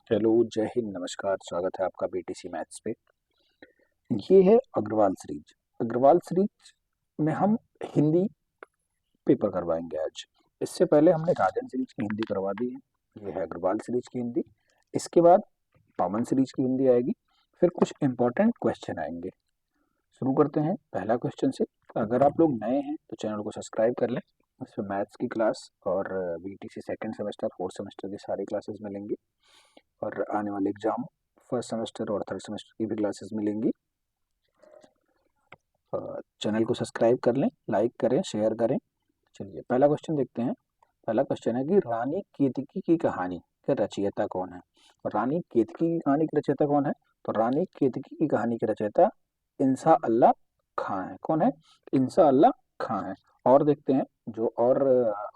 Hello, जय हिंद, नमस्कार। स्वागत है आपका बीटीसी मैथ्स पे। ये है अग्रवाल सीरीज। अग्रवाल सीरीज में हम हिंदी पेपर करवाएंगे आज। इससे पहले हमने राजन सीरीज की हिंदी करवा दी है। ये है अग्रवाल सीरीज की हिंदी। इसके बाद पवन सीरीज की हिंदी आएगी। फिर कुछ इंपॉर्टेंट क्वेश्चन आएंगे। शुरू करते हैं पहला क्वेश्चन से। अगर आप लोग नए हैं तो चैनल को सब्सक्राइब कर लें। इसमें मैथ्स की क्लास और BTC second semester fourth semester की सारी क्लासेस मिलेंगी, और आने वाले एग्जाम फर्स्ट सेमेस्टर और थर्ड सेमेस्टर की भी क्लासेस मिलेंगी। चैनल को सब्सक्राइब कर लें, लाइक करें, शेयर करें। चलिए पहला क्वेश्चन देखते हैं। पहला क्वेश्चन है कि रानी केतकी की कहानी के रचयिता कौन है। और रानी केतकी की कहानी के रचयिता कौन है? तो रानी केतकी की कहानी के रचयिता इंसा अल्लाह खां है। कौन है? इंसा अल्लाह खां है। और देखते हैं जो और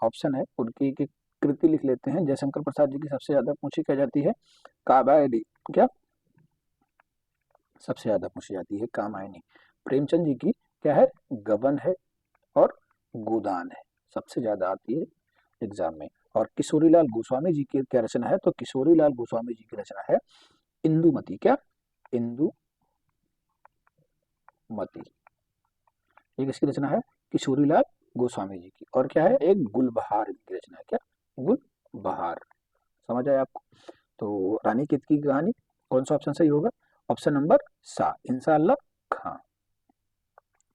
ऑप्शन है उनकी एक एक कृति लिख लेते हैं। जयशंकर प्रसाद जी की सबसे ज्यादा पूछी क्या जाती है? काबायनी। क्या सबसे ज्यादा पूछी जाती है? कामायनी। प्रेमचंद जी की क्या है? गबन है और गोदान है। सबसे ज्यादा आती है एग्जाम में। और किशोरीलाल गोस्वामी जी की क्या रचना है? तो किशोरीलाल गोस्वामी जी की रचना है इंदुमती। क्या? इंदुमती। ये किसकी रचना है? किशोरीलाल गोस्वामी जी की। और क्या है? एक गुलबहार की रचना है। क्या? गुलबहार। समझ आया आपको? तो रानी केतकी की कहानी, कौन सा ऑप्शन सही होगा? ऑप्शन नंबर सा, इंशाअल्लाह खां।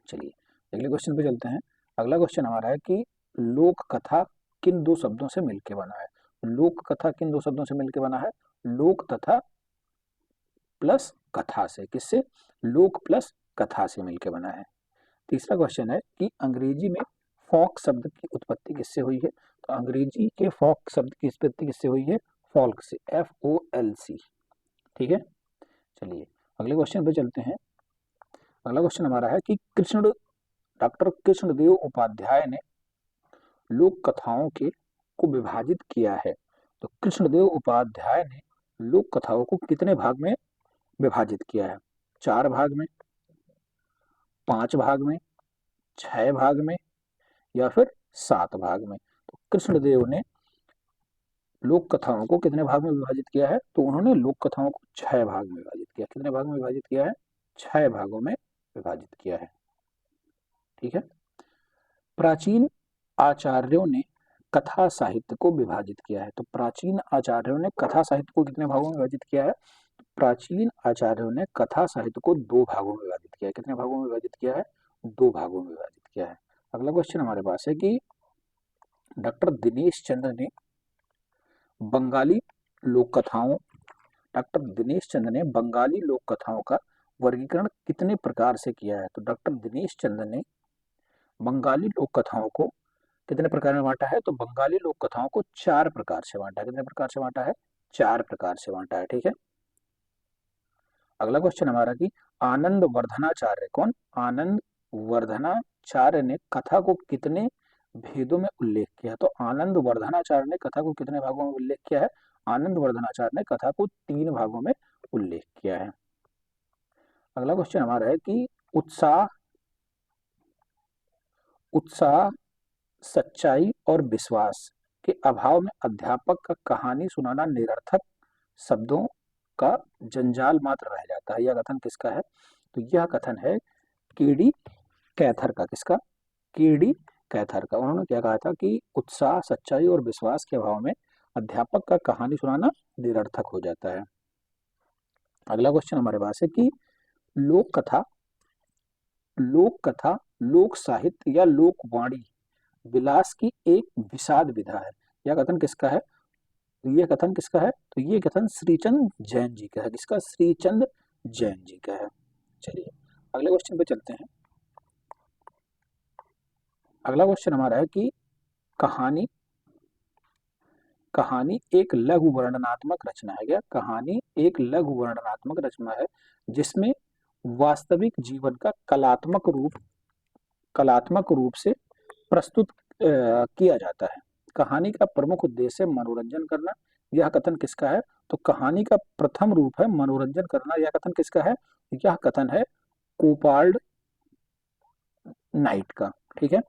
चलिए अगले क्वेश्चन पे चलते हैं। अगला क्वेश्चन हमारा है कि लोक कथा किन दो शब्दों से मिलकर बना है। लोक कथा किन दो शब्दों से मिलकर बना है? लोक तथा प्लस कथा से। किससे? लोक प्लस कथा से मिलकर बना है। तीसरा क्वेश्चन है कि अंग्रेजी में फॉक शब्द की उत्पत्ति किससे हुई है। तो अंग्रेजी के फॉक शब्द की उत्पत्ति किससे हुई है? फॉल्क से, FOLC। ठीक है। चलिए अगले क्वेश्चन पे चलते हैं। अगला क्वेश्चन हमारा है कि डॉक्टर कृष्णदेव उपाध्याय ने लोक कथाओं के को विभाजित किया है। तो कृष्णदेव उपाध्याय ने लोक कथाओं को कितने भाग में विभाजित किया है? 4 भाग में, 5 भाग में, 6 भाग में, या फिर 7 भाग में? तो कृष्णदेव ने लोक कथाओं को कितने भाग में विभाजित किया है? तो उन्होंने लोक कथाओं को 6 भाग में विभाजित किया। कितने भाग में विभाजित किया है? 6 भागों में विभाजित किया है। ठीक है। प्राचीन आचार्यों ने कथा साहित्य को विभाजित किया है। तो प्राचीन आचार्यों ने कथा साहित्य को कितने भागों में विभाजित किया है? प्राचीन आचार्यों ने कथा साहित्य को 2 भागों में विभाजित किया है। कितने भागों में विभाजित किया है? 2 भागों में विभाजित किया है। अगला क्वेश्चन हमारे पास है कि डॉक्टर दिनेश चंद्र ने बंगाली लोक कथाओं डॉक्टर दिनेश चंद्र ने बंगाली लोक कथाओं का वर्गीकरण कितने प्रकार से किया है? तो डॉक्टर दिनेश चंद्र ने बंगाली लोक कथाओं को कितने प्रकार में बांटा है? तो बंगाली लोक कथाओं को 4 प्रकार से बांटा है। कितने प्रकार से बांटा है? 4 प्रकार से बांटा है। ठीक है। अगला क्वेश्चन हमारा कि आनंद वर्धनाचार्य, कौन? आनंद वर्धनाचार्य ने कथा को कितने भेदों में उल्लेख किया? तो आनंद वर्धनाचार्य ने कथा को कितने भागों में उल्लेख किया है? आनंद वर्धनाचार्य ने कथा को 3 भागों में उल्लेख किया है। अगला क्वेश्चन हमारा है कि उत्साह उत्साह सच्चाई और विश्वास के अभाव में अध्यापक का कहानी सुनाना निरर्थक शब्दों का जंजाल मात्र रह जाता है। यह कथन किसका है? तो यह कथन है केडी कैथर का। किसका? केडी कैथर का। उन्होंने क्या कहा था कि उत्साह सच्चाई और विश्वास के अभाव में अध्यापक का कहानी सुनाना निरर्थक हो जाता है। अगला क्वेश्चन हमारे पास है कि लोक कथा लोक कथा लोक साहित्य या लोकवाणी विलास की एक विषाद विधा है। यह कथन किसका है? तो ये कथन किसका है? तो ये कथन श्रीचंद जैन जी का है। किसका? श्रीचंद जैन जी का है। चलिए अगले क्वेश्चन पे चलते हैं। अगला क्वेश्चन हमारा है कि कहानी कहानी एक लघु वर्णनात्मक रचना है। क्या? कहानी एक लघु वर्णनात्मक रचना है जिसमें वास्तविक जीवन का कलात्मक रूप से प्रस्तुत किया जाता है। कहानी का प्रमुख उद्देश्य मनोरंजन करना। यह कथन किसका है? तो कहानी का प्रथम रूप है मनोरंजन करना। यह कथन किसका है? यह कथन है कोपार्ड नाइट का। ठीक है।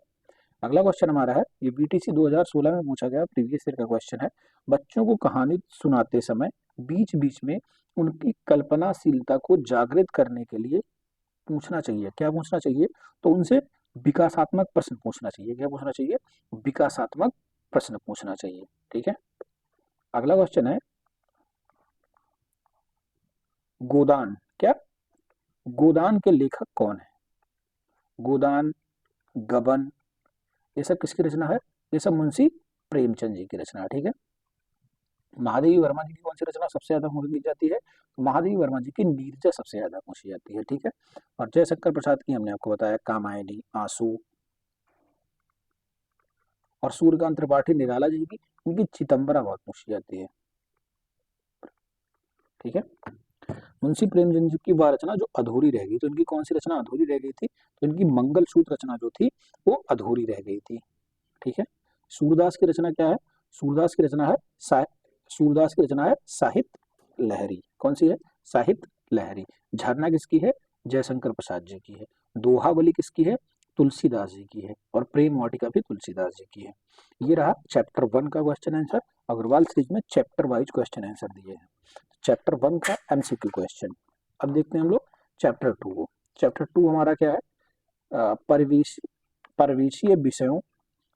अगला क्वेश्चन हमारा है, ये बीटीसी 2016 में पूछा गया प्रीवियस ईयर का क्वेश्चन है। बच्चों को कहानी सुनाते समय बीच बीच में उनकी कल्पनाशीलता को जागृत करने के लिए पूछना चाहिए। क्या पूछना चाहिए? तो उनसे विकासात्मक प्रश्न पूछना चाहिए। क्या पूछना चाहिए? विकासात्मक प्रश्न पूछना चाहिए। ठीक है। अगला क्वेश्चन है गोदान। क्या? गोदान के लेखक कौन है? गोदान, गबन, ये सब किसकी रचना है? ये सब मुंशी प्रेमचंद जी की रचना है। ठीक है। महादेवी वर्मा जी की कौन सी रचना सबसे ज्यादा पूछी जाती है? तो महादेवी वर्मा जी की नीरजा सबसे ज्यादा पूछी जाती है। ठीक है। और जयशंकर प्रसाद की हमने आपको बताया कामायनी, आंसू, और सूर्यकांत त्रिपाठी निराला जी की इनकी चिदम्बरा बहुत पूछी जाती है। ठीक है। मुंशी प्रेमचंद जी की वह रचना जो अधूरी रह गई, तो इनकी कौन सी रचना अधूरी रह गई थी? तो इनकी मंगलसूत्र रचना जो थी वो अधूरी रह गई थी। ठीक है। सूरदास की रचना क्या है? सूरदास की रचना है सूरदास की रचना है साहित्य लहरी। कौन सी है? साहित्य लहरी। झरना किसकी है? जयशंकर प्रसाद जी की है। दोहाबली किसकी है? तुलसीदास जी की है। और प्रेम वाटिका भी तुलसीदास जी की है। ये रहा चैप्टर 1 का क्वेश्चन आंसर। अग्रवाल सीरीज में चैप्टर वाइज क्वेश्चन आंसर दिए हैं। चैप्टर 1 का एमसीक्यू क्वेश्चन। अब देखते हैं हम लोग चैप्टर 2 को। चैप्टर 2 हमारा क्या है? परिवेश परिवेशीय विषयों,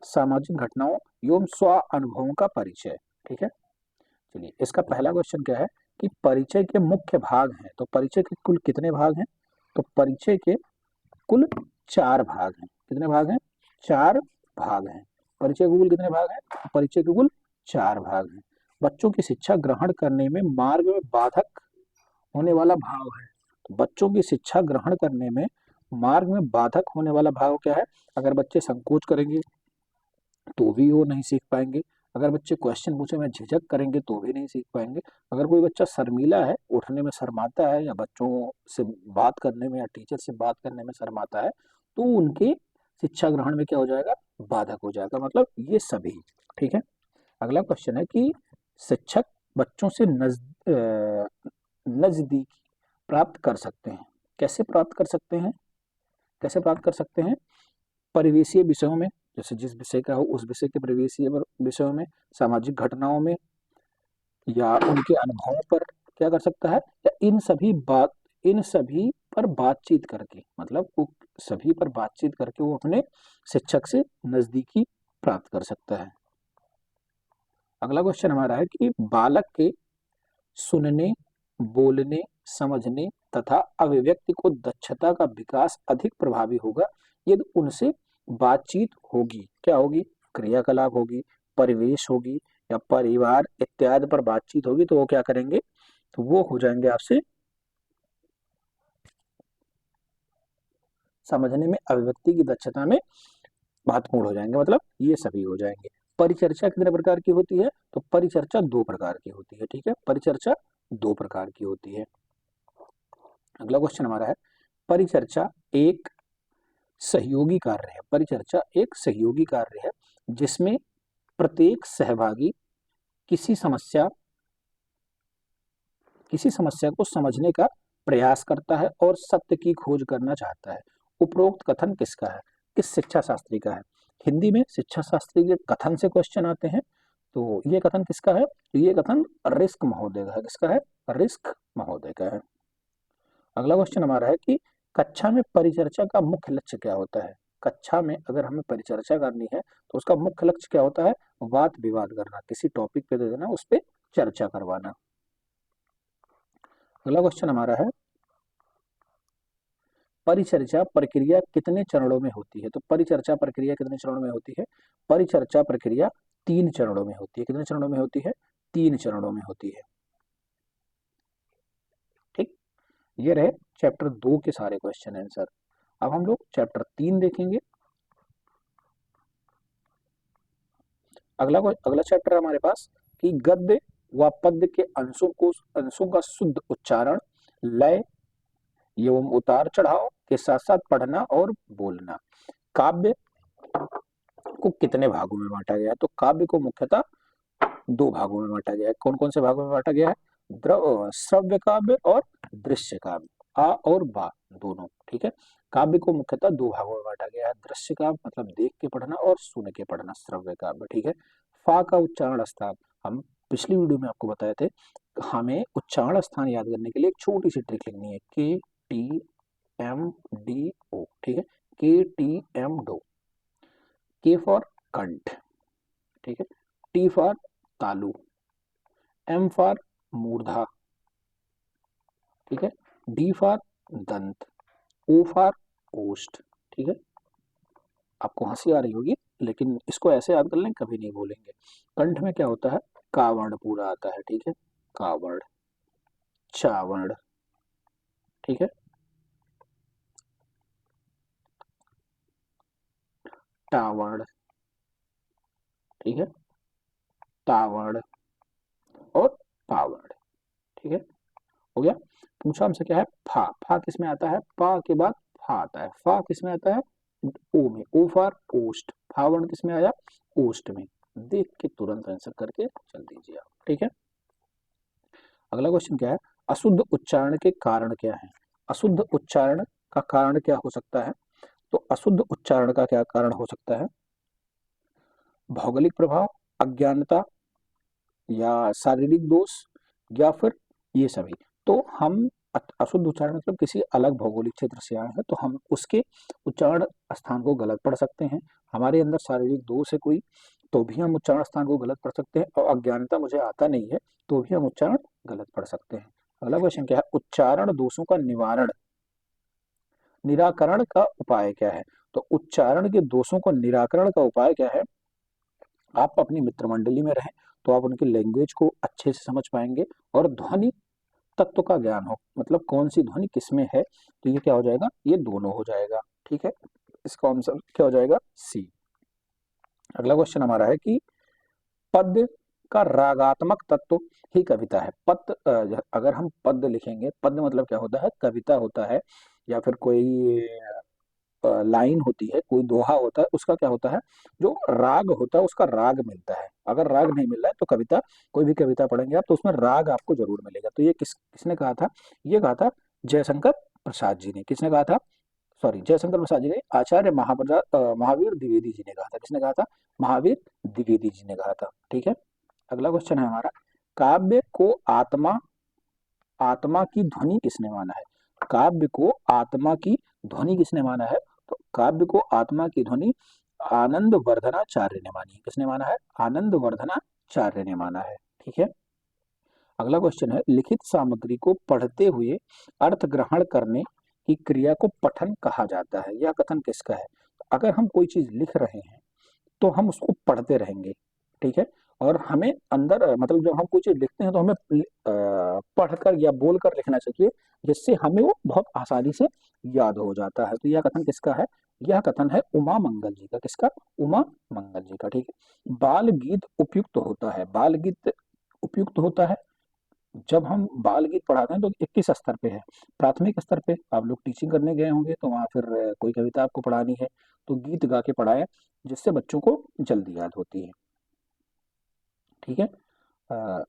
सामाजिक घटनाओं एवं स्व अनुभवों का परिचय। ठीक है। चलिए, इसका पहला क्वेश्चन क्या है कि परिचय के मुख्य भाग हैं। तो परिचय के कुल कितने भाग हैं? तो परिचय के कुल 4 भाग हैं। कितने भाग हैं? 4 भाग हैं। परिचय के कुल कितने भाग हैं? परिचय के कुल 4 भाग हैं। बच्चों की शिक्षा ग्रहण करने में मार्ग में बाधक होने वाला भाव है। तो बच्चों की शिक्षा ग्रहण करने में मार्ग में बाधक होने वाला भाव क्या है? अगर बच्चे संकोच करेंगे तो भी वो नहीं सीख पाएंगे। अगर बच्चे क्वेश्चन पूछे में झिझक करेंगे तो भी नहीं सीख पाएंगे। अगर कोई बच्चा शर्मीला है, उठने में शर्माता है, या बच्चों से बात करने में या टीचर से बात करने में शर्माता है, तो उनके शिक्षा ग्रहण में क्या हो जाएगा? बाधक हो जाएगा। मतलब ये सभी। ठीक है। अगला क्वेश्चन है कि शिक्षक बच्चों से नजदीकी प्राप्त कर सकते हैं। कैसे प्राप्त कर सकते हैं? कैसे प्राप्त कर सकते हैं? परिवेशीय विषयों में, जैसे जिस विषय का हो उस विषय के परिवेशीय विषयों में, सामाजिक घटनाओं में, या उनके अनुभवों पर क्या कर सकता है? या इन सभी पर बातचीत करके, मतलब वो सभी पर बातचीत करके वो अपने शिक्षक से नजदीकी प्राप्त कर सकता है। अगला क्वेश्चन हमारा है कि बालक के सुनने, बोलने, समझने तथा अभिव्यक्ति को दक्षता का विकास अधिक प्रभावी होगा यदि उनसे बातचीत होगी। क्या होगी? क्रियाकलाप होगी, परिवेश होगी, या परिवार इत्यादि पर बातचीत होगी। तो वो क्या करेंगे? तो वो हो जाएंगे आपसे समझने में, अभिव्यक्ति की दक्षता में महत्वपूर्ण हो जाएंगे। मतलब ये सभी हो जाएंगे। परिचर्चा कितने प्रकार की होती है? तो परिचर्चा 2 प्रकार की होती है। ठीक है। परिचर्चा 2 प्रकार की होती है। अगला क्वेश्चन हमारा है परिचर्चा एक सहयोगी कार्य है। परिचर्चा एक सहयोगी कार्य है जिसमें प्रत्येक सहभागी किसी समस्या किसी समस्या को समझने का प्रयास करता है और सत्य की खोज करना चाहता है। उपरोक्त कथन किसका है? किस शिक्षा शास्त्री का है? हिंदी में शिक्षा शास्त्री के कथन से क्वेश्चन आते हैं। तो ये कथन किसका है? तो ये कथन रिस्क महोदय का है। किसका है? रिस्क महोदय का है। अगला क्वेश्चन हमारा है कि कक्षा में परिचर्चा का मुख्य लक्ष्य क्या होता है? कक्षा में अगर हमें परिचर्चा करनी है तो उसका मुख्य लक्ष्य क्या होता है? वाद विवाद करना, किसी टॉपिक पे दे देना, उस पर चर्चा करवाना। अगला क्वेश्चन हमारा है परिचर्चा प्रक्रिया कितने चरणों में होती है? तो परिचर्चा प्रक्रिया कितने चरणों में होती है? परिचर्चा प्रक्रिया 3 चरणों में होती है। कितने चरणों में होती है? 3 चरणों में होती है। ठीक। ये रहे चैप्टर 2 के सारे क्वेश्चन आंसर। अब हम लोग चैप्टर 3 देखेंगे। अगला चैप्टर हमारे पास कि गद्य व पद्य के अंशों का शुद्ध उच्चारण, लय एवं उतार चढ़ाव के साथ साथ पढ़ना और बोलना। काव्य को कितने भागों में बांटा गया है? तो काव्य को मुख्यतः 2 भागों में बांटा गया है। कौन कौन से भागों में बांटा गया है? श्रव्य काव्य और दृश्य काव्य। आ और बा दोनों। ठीक है। काव्य को मुख्यतः 2 भागों में बांटा गया है। दृश्य काव्य मतलब देख के पढ़ना, और सुन के पढ़ना, श्रव्य काव्य। ठीक है। फा का उच्चारण स्थान, हम पिछली वीडियो में आपको बताए थे, हमें उच्चारण स्थान याद करने के लिए एक छोटी सी ट्रिक लिखनी है, के टी एम डी ओ, ठीक है, के टी एम डो। के फॉर कंठ, ठीक है, टी फॉर तालु, एम फॉर मूर्धा, ठीक है, डी फॉर दंत, ओ फॉर ओष्ठ, ठीक है। आपको हंसी आ रही होगी, लेकिन इसको ऐसे याद कर लें, कभी नहीं भूलेंगे। कंठ में क्या होता है, कावर्ण पूरा आता है, ठीक है, कावर्ण, चावर्ण, ठीक है, टावर्ण, ठीक है, तावर्ण और पावर्ण, ठीक है, हो गया। पूछा हमसे क्या है, फा। फा किस में आता है, पा के बाद फा आता है। फा किस में आता है, ओ में, ओ फॉर ओष्ठ। फावर्ण किस में आया, ओष्ठ में। देख के तुरंत आंसर करके चल दीजिए आप, ठीक है। अगला क्वेश्चन क्या है, अशुद्ध उच्चारण के कारण क्या है। अशुद्ध उच्चारण का कारण क्या हो सकता है, तो अशुद्ध उच्चारण का क्या कारण हो सकता है, भौगोलिक प्रभाव, अज्ञानता, या शारीरिक दोष, या फिर ये सभी। तो हम अशुद्ध उच्चारण मतलब किसी अलग भौगोलिक क्षेत्र से आए हैं, तो हम उसके उच्चारण स्थान को गलत पढ़ सकते हैं। हमारे अंदर शारीरिक दोष है कोई, तो भी हम उच्चारण स्थान को गलत पढ़ सकते हैं। और अज्ञानता मुझे आता नहीं है, तो भी हम उच्चारण गलत पढ़ सकते हैं। अगला क्वेश्चन क्या है, उच्चारण दोषों का निवारण, निराकरण का उपाय क्या है। तो उच्चारण के दोषों को निराकरण का उपाय क्या है, आप अपनी मित्र मंडली में रहें, तो आप उनकी लैंग्वेज को अच्छे से समझ पाएंगे, और ध्वनि तत्व का ज्ञान हो, मतलब कौन सी ध्वनि किस में है, तो ये क्या हो जाएगा, ये दोनों हो जाएगा, ठीक है। इसका आंसर क्या हो जाएगा, सी। अगला क्वेश्चन हमारा है कि पद का रागात्मक तत्व ही कविता है। पद, अगर हम पद लिखेंगे, पद मतलब क्या होता है, कविता होता है, या फिर कोई लाइन होती है, कोई दोहा होता है, उसका क्या होता है, जो राग होता है उसका राग मिलता है। अगर राग नहीं मिल रहा है तो कविता, कोई भी कविता पढ़ेंगे आप, तो उसमें राग आपको जरूर मिलेगा। तो ये किसने कहा था, ये कहा था जयशंकर प्रसाद जी ने। किसने कहा था, सॉरी, जयशंकर प्रसाद जी ने, आचार्य महावीर द्विवेदी जी ने कहा था। किसने कहा था, महावीर द्विवेदी जी ने कहा था, ठीक है। अगला क्वेश्चन है हमारा, काव्य को आत्मा, आत्मा की ध्वनि किसने माना है। काव्य को आत्मा की ध्वनि किसने माना है, तो काव्य को आत्मा की ध्वनि आनंद वर्धनाचार्य ने मानी है। किसने माना है, आनंद वर्धनाचार्य ने माना है, ठीक है। अगला क्वेश्चन है, लिखित सामग्री को पढ़ते हुए अर्थ ग्रहण करने की क्रिया को पठन कहा जाता है। यह कथन किसका है। अगर हम कोई चीज लिख रहे हैं, तो हम उसको पढ़ते रहेंगे, ठीक है। और हमें अंदर मतलब जब हम कोई चीज लिखते हैं, तो हमें पढ़कर या बोलकर लिखना चाहिए, जिससे हमें वो बहुत आसानी से याद हो जाता है। तो यह कथन किसका है, यह कथन है उमा मंगल जी का। किसका, उमा मंगल जी का, ठीक है। बाल गीत उपयुक्त होता है, बाल गीत उपयुक्त होता है जब हम बाल गीत पढ़ाते हैं, तो किस स्तर पे है, प्राथमिक स्तर पे। आप लोग टीचिंग करने गए होंगे, तो वहाँ फिर कोई कविता आपको पढ़ानी है, तो गीत गा के पढ़ाएं, जिससे बच्चों को जल्दी याद होती है, ठीक है। अ,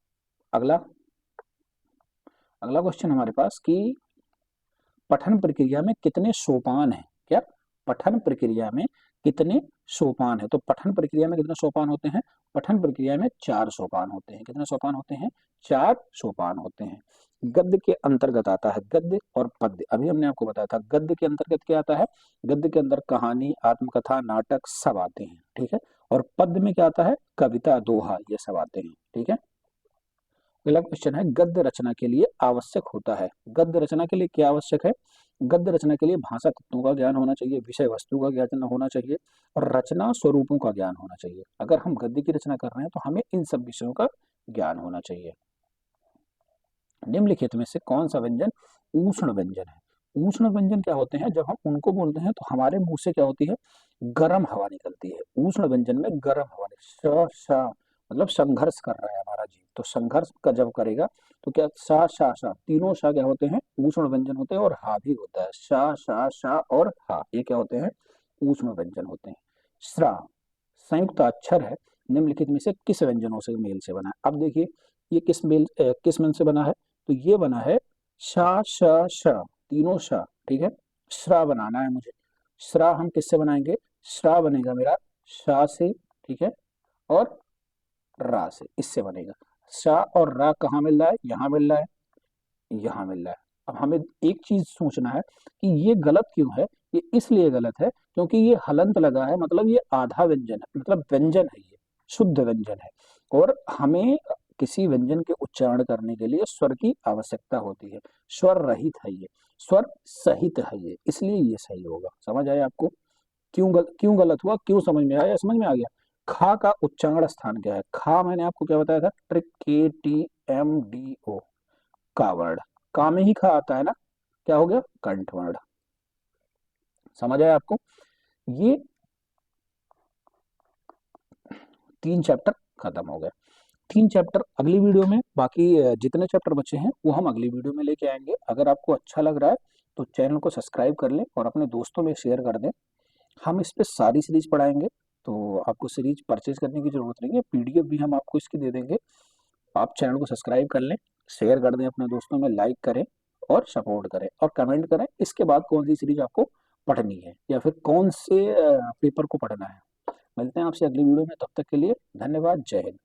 अगला अगला क्वेश्चन हमारे पास कि पठन प्रक्रिया में कितने सोपान हैं, क्या, पठन प्रक्रिया में कितने सोपान है। तो पठन प्रक्रिया में कितने सोपान होते हैं, पठन प्रक्रिया में 4 सोपान होते हैं। कितने सोपान होते हैं, 4 सोपान होते हैं। गद्य के अंतर्गत आता है गद्य और पद्य। अभी हमने आपको बताया था, गद्य के अंतर्गत क्या आता है, गद्य के अंदर कहानी, आत्मकथा, नाटक सब आते हैं, ठीक है। और पद्य में क्या आता है, कविता, दोहा, ये सब आते हैं, ठीक है। अगला क्वेश्चन है, गद्य रचना के लिए आवश्यक होता है। गद्य रचना के लिए क्या आवश्यक है, गद्य रचना के लिए भाषा तत्वों का ज्ञान होना चाहिए, विषय वस्तु का ज्ञान होना चाहिए, और रचना स्वरूपों का ज्ञान होना चाहिए। अगर हम गद्य की रचना कर रहे हैं, तो हमें इन सब विषयों का ज्ञान होना चाहिए। निम्नलिखित में से कौन सा व्यंजन उष्ण व्यंजन है। उष्ण व्यंजन क्या होते हैं, जब हम उनको बोलते हैं, तो हमारे मुंह से क्या होती है, गर्म हवा निकलती है। उष्ण व्यंजन में गर्म हवा मतलब संघर्ष कर रहा है हमारा जीव, तो संघर्ष का जब करेगा, तो क्या सा शा शा, तीनों शा क्या होते हैं, उष्ण व्यंजन होते हैं। और हा भी होता है, शा शा शा और हा, ये क्या होते हैं, उष्ण व्यंजन होते हैं। श्रा संयुक्त अक्षर है, निम्नलिखित में से किस व्यंजनों से मेल से बना है। अब देखिए, ये किस मेल से बना है, तो ये बना है शा श श, तीनों शा, ठीक है। श्रा बनाना है मुझे, श्रा हम किससे बनाएंगे, श्रा बनेगा मेरा शा से, ठीक है, और रा से, इससे बनेगा। सा और रा कहाँ मिल रहा है? यहाँ मिल रहा है, यहाँ मिल रहा है। अब हमें एक चीज सोचना है कि ये गलत क्यों है। ये इसलिए गलत है क्योंकि ये हलंत लगा है, मतलब ये आधा व्यंजन है, मतलब व्यंजन है, ये शुद्ध व्यंजन है। और हमें किसी व्यंजन के उच्चारण करने के लिए स्वर की आवश्यकता होती है। स्वर रहित है ये, स्वर सहित है ये, इसलिए ये सही होगा। समझ आया आपको? क्यों गलत हुआ, क्यों समझ में आया? समझ में आ गया। खा का उच्चारण स्थान क्या है? खा मैंने आपको क्या बताया था? ट्रिक KTMDO, कावड़। का में ही खा आता है ना, क्या हो गया? कंठवर्ण। समझ आया आपको? ये 3 चैप्टर खत्म हो गए। 3 चैप्टर अगली वीडियो में, बाकी जितने चैप्टर बचे हैं वो हम अगली वीडियो में लेके आएंगे। अगर आपको अच्छा लग रहा है तो चैनल को सब्सक्राइब कर लें और अपने दोस्तों में शेयर कर दें। हम इस पे सारी सीरीज पढ़ाएंगे, तो आपको सीरीज परचेज करने की जरूरत नहीं है, PDF भी हम आपको इसकी दे देंगे। आप चैनल को सब्सक्राइब कर लें, शेयर कर दें अपने दोस्तों में, लाइक करें और सपोर्ट करें और कमेंट करें इसके बाद कौन सी सीरीज आपको पढ़नी है या फिर कौन से पेपर को पढ़ना है। मिलते हैं आपसे अगली वीडियो में, तब तक के लिए धन्यवाद। जय हिंद।